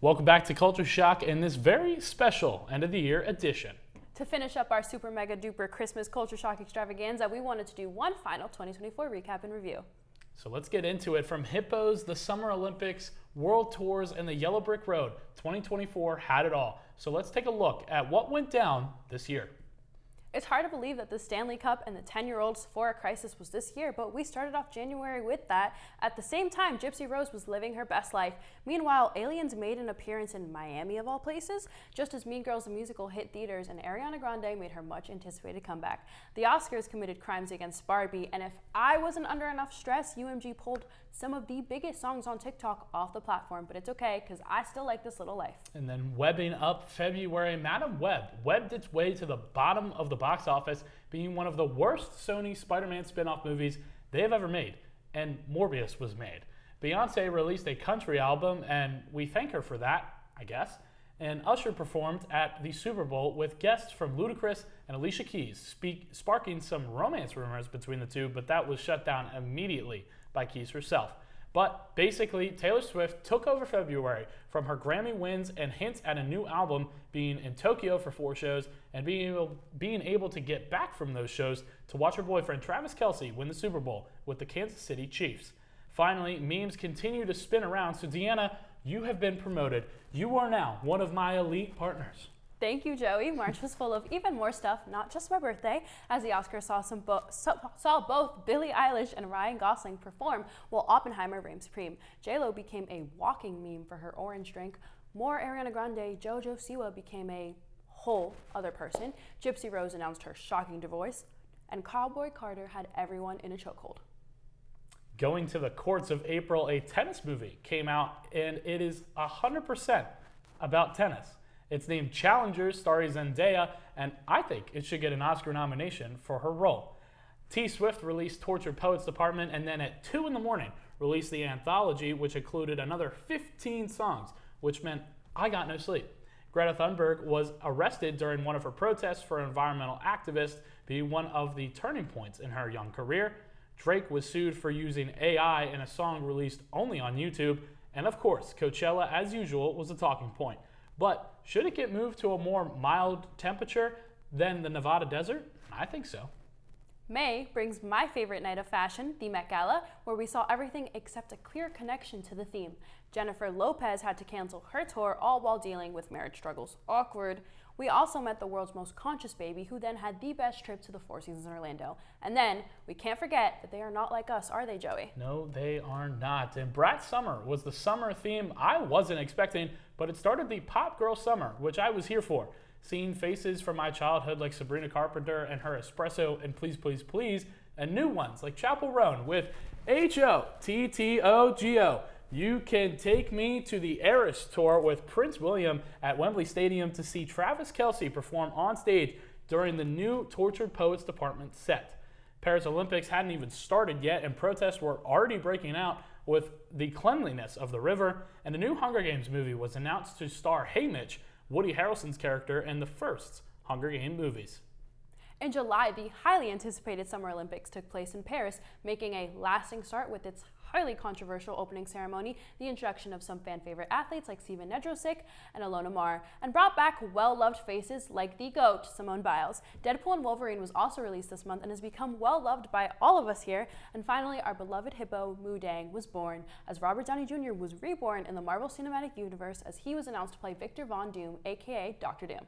Welcome back to Culture Shock in this very special end of the year edition. To finish up our super mega duper Christmas Culture Shock extravaganza, we wanted to do one final 2024 recap and review. So let's get into it. From Hippos, the Summer Olympics, World Tours, and the Yellow Brick Road, 2024 had it all. So let's take a look at what went down this year. It's hard to believe that the Stanley Cup and the 10-year-old Sephora crisis was this year, but we started off January with that. At the same time, Gypsy Rose was living her best life. Meanwhile, Aliens made an appearance in Miami of all places, just as Mean Girls the musical hit theaters and Ariana Grande made her much anticipated comeback. The Oscars committed crimes against Barbie, and if I wasn't under enough stress, UMG pulled some of the biggest songs on TikTok off the platform, but it's okay because I still like This Little Life. And then webbing up February, Madam Web webbed its way to the bottom of the box office, being one of the worst Sony Spider-Man spin-off movies they have ever made, and Morbius was made. Beyonce released a country album, and we thank her for that, I guess. And Usher performed at the Super Bowl with guests from Ludacris and Alicia Keys, sparking some romance rumors between the two, but that was shut down immediately by Keys herself. But basically, Taylor Swift took over February from her Grammy wins and hints at a new album, being in Tokyo for 4 shows and being able to get back from those shows to watch her boyfriend Travis Kelce win the Super Bowl with the Kansas City Chiefs. Finally, memes continue to spin around, so Deanna, you have been promoted. You are now one of my elite partners. Thank you, Joey. March was full of even more stuff, not just my birthday, as the Oscars saw both Billie Eilish and Ryan Gosling perform while Oppenheimer reigned supreme. J-Lo became a walking meme for her orange drink. More Ariana Grande, JoJo Siwa became a whole other person. Gypsy Rose announced her shocking divorce, and Cowboy Carter had everyone in a chokehold. Going to the courts of April, a tennis movie came out, and it is 100% about tennis. It's named Challengers, starring Zendaya, and I think it should get an Oscar nomination for her role. T Swift released Tortured Poets Department, and then at 2 in the morning released the anthology, which included another 15 songs, which meant I got no sleep. Greta Thunberg was arrested during one of her protests for environmental activists, being one of the turning points in her young career. Drake was sued for using AI in a song released only on YouTube, and of course, Coachella, as usual, was a talking point. But should it get moved to a more mild temperature than the Nevada desert? I think so. May brings my favorite night of fashion, the Met Gala, where we saw everything except a clear connection to the theme. Jennifer Lopez had to cancel her tour, all while dealing with marriage struggles. Awkward. We also met the world's most conscious baby, who then had the best trip to the Four Seasons in Orlando. And then, we can't forget that they are not like us, are they, Joey? No, they are not. And Brat Summer was the summer theme I wasn't expecting, but it started the Pop Girl Summer, which I was here for. Seeing faces from my childhood like Sabrina Carpenter and her Espresso and Please Please Please, and new ones like Chapel Roan with H-O-T-T-O-G-O. You can take me to the Eras Tour with Prince William at Wembley Stadium to see Travis Kelce perform on stage during the new Tortured Poets Department set. Paris Olympics hadn't even started yet, and protests were already breaking out with the cleanliness of the river, and a new Hunger Games movie was announced to star Haymitch, Woody Harrelson's character, in the first Hunger Games movies. In July, the highly anticipated Summer Olympics took place in Paris, making a lasting start with its highly controversial opening ceremony, the introduction of some fan-favorite athletes like Steven Nedrosic and Alona Mar, and brought back well-loved faces like the GOAT, Simone Biles. Deadpool and Wolverine was also released this month and has become well-loved by all of us here. And finally, our beloved hippo, Mudang, was born, as Robert Downey Jr. was reborn in the Marvel Cinematic Universe as he was announced to play Victor Von Doom, aka Dr. Doom.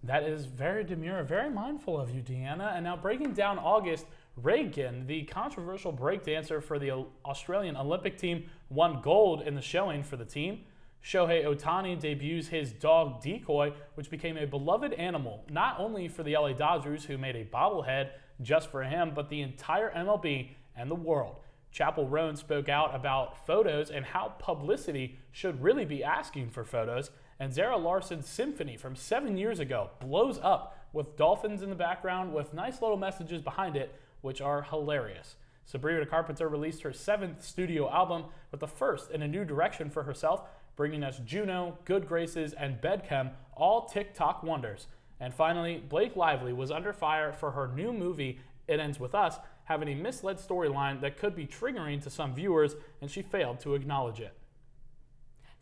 That is very demure, very mindful of you, Deanna. And now breaking down August, Reagan, the controversial breakdancer for the Australian Olympic team, won gold in the showing for the team. Shohei Ohtani debuts his dog Decoy, which became a beloved animal, not only for the LA Dodgers, who made a bobblehead just for him, but the entire MLB and the world. Chapel Roan spoke out about photos and how publicity should really be asking for photos. And Zara Larson's Symphony from 7 years ago blows up with dolphins in the background with nice little messages behind it, which are hilarious. Sabrina Carpenter released her 7th studio album, with the first in a new direction for herself, bringing us Juno, Good Graces, and Bedchem, all TikTok wonders. And finally, Blake Lively was under fire for her new movie, It Ends With Us, having a misled storyline that could be triggering to some viewers, and she failed to acknowledge it.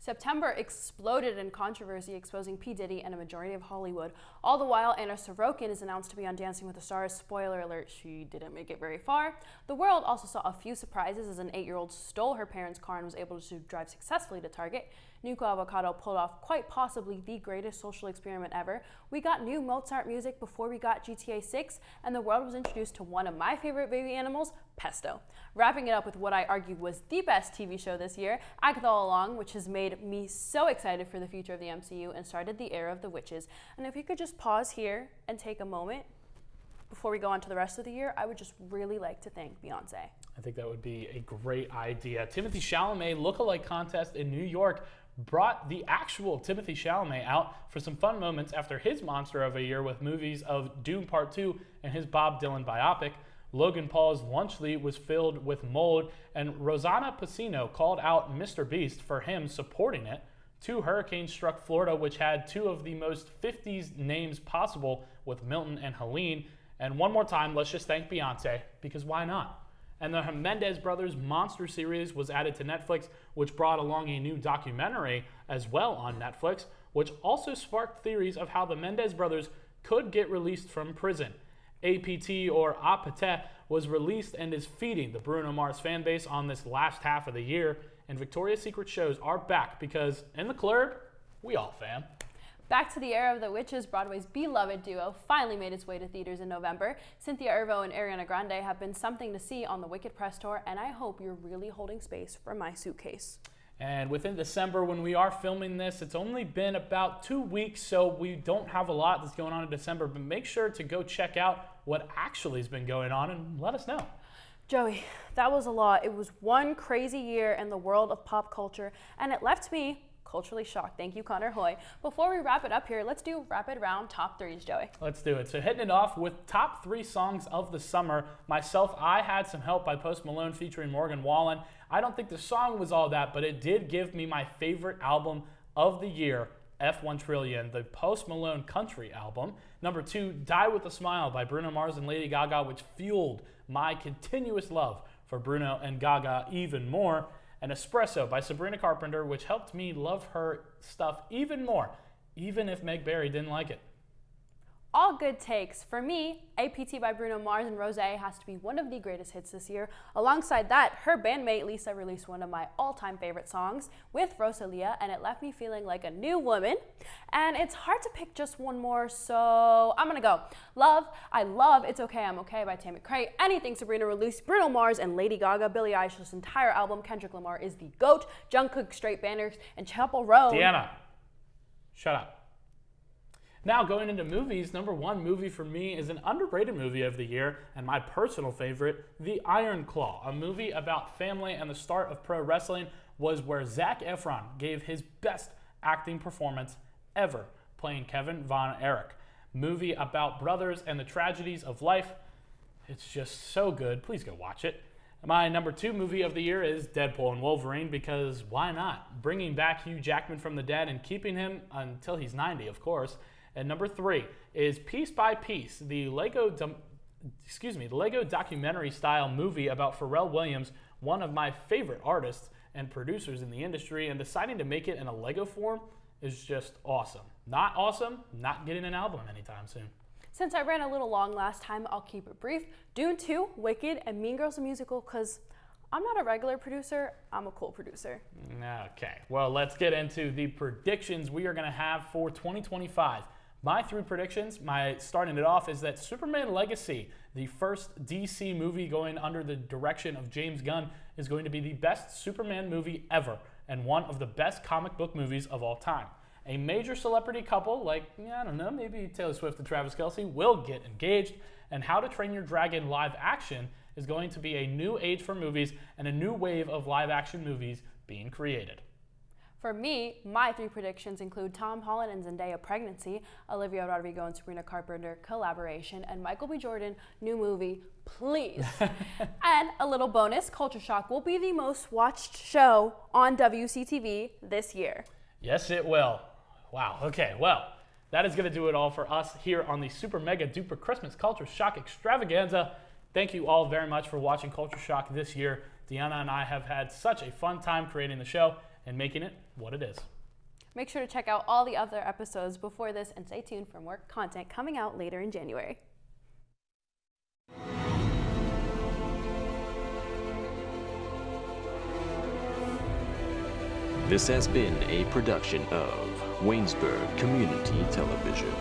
September exploded in controversy, exposing P. Diddy and a majority of Hollywood. All the while, Anna Sorokin is announced to be on Dancing with the Stars. Spoiler alert, she didn't make it very far. The world also saw a few surprises as an 8-year-old stole her parents' car and was able to drive successfully to Target. Nuko Avocado pulled off quite possibly the greatest social experiment ever. We got new Mozart music before we got GTA 6, and the world was introduced to one of my favorite baby animals, Pesto. Wrapping it up with what I argue was the best TV show this year, Agatha All Along, which has made me so excited for the future of the MCU and started the era of the witches. And if you could just pause here and take a moment before we go on to the rest of the year, I would just really like to thank Beyonce. I think that would be a great idea. Timothy Chalamet lookalike contest in New York brought the actual Timothy Chalamet out for some fun moments after his monster of a year with movies of Dune Part 2 and his Bob Dylan biopic. Logan Paul's lunchly was filled with mold, and Rosanna Pacino called out Mr. Beast for him supporting it. 2 hurricanes struck Florida, which had 2 of the most 50s names possible with Milton and Helene. And one more time, let's just thank Beyonce, because why not? And the Hernandez brothers monster series was added to Netflix, which brought along a new documentary as well on Netflix, which also sparked theories of how the Mendez brothers could get released from prison. APT or Apate was released and is feeding the Bruno Mars fan base on this last half of the year, and Victoria's Secret shows are back because in the club, we all fam. Back to the Era of the Witches, Broadway's beloved duo finally made its way to theaters in November. Cynthia Erivo and Ariana Grande have been something to see on the Wicked press tour, and I hope you're really holding space for my suitcase. And within December, when we are filming this, it's only been about 2 weeks, so we don't have a lot that's going on in December, but make sure to go check out what actually has been going on and let us know. Joey, that was a lot. It was one crazy year in the world of pop culture, and it left me culturally shocked. Thank you, Connor Hoye. Before we wrap it up here, let's do rapid round top 3s, Joey. Let's do it. So hitting it off with top 3 songs of the summer. Myself, I had some help by Post Malone featuring Morgan Wallen. I don't think the song was all that, but it did give me my favorite album of the year, F1 Trillion, the Post Malone country album. Number 2, Die With a Smile by Bruno Mars and Lady Gaga, which fueled my continuous love for Bruno and Gaga even more. And Espresso by Sabrina Carpenter, which helped me love her stuff even more, even if Meg Berry didn't like it. All good takes. For me, APT by Bruno Mars and Rosé has to be one of the greatest hits this year. Alongside that, her bandmate Lisa released one of my all-time favorite songs with Rosalia, and it left me feeling like a new woman. And it's hard to pick just one more, so I'm gonna go. I love It's Okay, I'm Okay by Tammy Cray. Anything Sabrina released, Bruno Mars and Lady Gaga, Billie Eilish's entire album, Kendrick Lamar is the GOAT, Jungkook, Straight Banners, and Chapel Roan. Deanna, shut up. Now, going into movies, number 1 movie for me is an underrated movie of the year, and my personal favorite, The Iron Claw. A movie about family and the start of pro wrestling was where Zac Efron gave his best acting performance ever, playing Kevin Von Erich. Movie about brothers and the tragedies of life. It's just so good. Please go watch it. My number 2 movie of the year is Deadpool and Wolverine, because why not? Bringing back Hugh Jackman from the dead and keeping him until he's 90, of course. And number 3 is Piece by Piece, the Lego documentary style movie about Pharrell Williams, one of my favorite artists and producers in the industry, and deciding to make it in a Lego form is just awesome. Not awesome, not getting an album anytime soon. Since I ran a little long last time, I'll keep it brief. Dune 2, Wicked, and Mean Girls the Musical, because I'm not a regular producer, I'm a cool producer. Okay, well, let's get into the predictions we are going to have for 2025. My 3 predictions, starting it off, is that Superman Legacy, the first DC movie going under the direction of James Gunn, is going to be the best Superman movie ever and one of the best comic book movies of all time. A major celebrity couple, like, I don't know, maybe Taylor Swift and Travis Kelce, will get engaged, and How to Train Your Dragon live action is going to be a new age for movies and a new wave of live action movies being created. For me, my 3 predictions include Tom Holland and Zendaya pregnancy, Olivia Rodrigo and Sabrina Carpenter collaboration, and Michael B. Jordan new movie, please. And a little bonus, Culture Shock will be the most watched show on WCTV this year. Yes, it will. Wow, okay, well, that is going to do it all for us here on the Super Mega Duper Christmas Culture Shock Extravaganza. Thank you all very much for watching Culture Shock this year. Deanna and I have had such a fun time creating the show and making it what it is. Make sure to check out all the other episodes before this and stay tuned for more content coming out later in January. This has been a production of Waynesburg Community Television.